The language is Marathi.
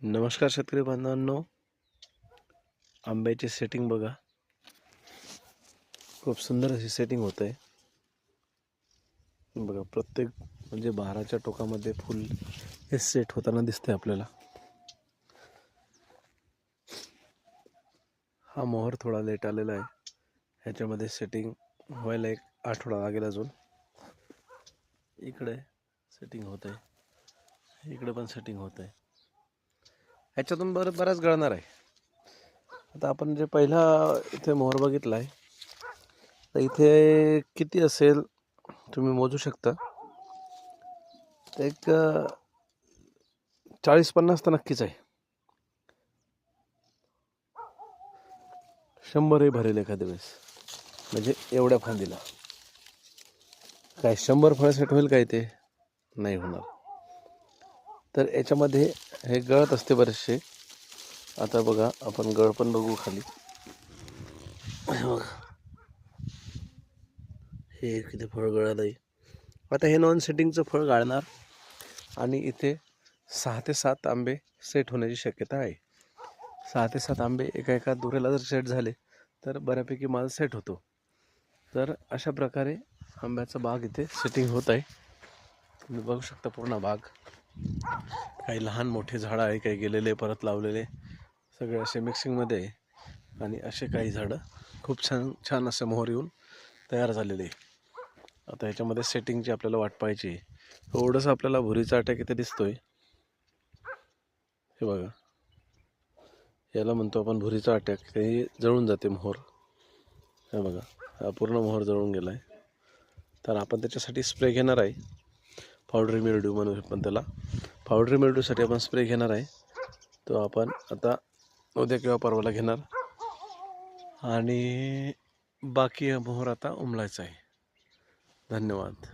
नमस्कार शेतकरी बांधवांनो, आंब्याची सेटिंग बघा. खूप सुंदर अशी सेटिंग होत आहे बघा. प्रत्येक म्हणजे बहाराच्या टोकामध्ये फुल हे सेट होताना दिसते आपल्याला. हा मोहर थोडा लेट आलेला आहे. ह्याच्यामध्ये सेटिंग व्हायला एक आठवडा लागेल अजून. इकडे सेटिंग होत आहे, इकडे पण सेटिंग होत आहे. ह्याच्यातून बराच गळणार आहे. आता आपण जे पहिला इथे मोहर बघितला आहे, तर इथे किती असेल तुम्ही मोजू शकता. एक 40-50 तर नक्कीच आहे. 100ही भरेल एखाद्या वेळेस. म्हणजे एवढ्या फांदीला काय 100 फळ सेट होईल काय? ते नाही होणार. तर याच्यामध्ये हे गळत असते बरेचसे. आता बघा, आपण गळ पण बघू खाली. हे किती फळ गळालंय. आता हे नॉन सेटिंगचं फळ गाळणार आणि इथे 6 ते 7 आंबे सेट होण्याची शक्यता आहे. 6 ते 7 आंबे एका दुरेला जर सेट झाले तर बऱ्यापैकी माल सेट होतो. तर अशा प्रकारे आंब्याचा बाग इथे सेटिंग होत आहे. तुम्ही बघू शकता पूर्ण बाग. काही लहान मोठे झाडं आहे, काही गेलेले परत लावलेले, सगळे असे मिक्सिंगमध्ये आहे. आणि असे काही झाडं खूप छान असे मोहर येऊन तयार झालेले आहे. आता ह्याच्यामध्ये सेटिंगची आपल्याला वाट पाहायची. थोडंसं आपल्याला भुरीचा अटॅक इथे दिसतोय. हे बघा, याला म्हणतो आपण भुरीचा अटॅक. हे जळून जाते मोहर. हे बघा, हा पूर्ण मोहर जळून गेला आहे. तर आपण त्याच्यासाठी स्प्रे घेणार आहे. पावडरी मिल्ड्यू म्हणून आपण त्याला, पावडरी मिल्ड्यूसाठी आपण स्प्रे घेणार आहे. तो आपण आता उद्या किंवा परवाला घेणार. आणि बाकी मोहर आता उमलायचा आहे. धन्यवाद.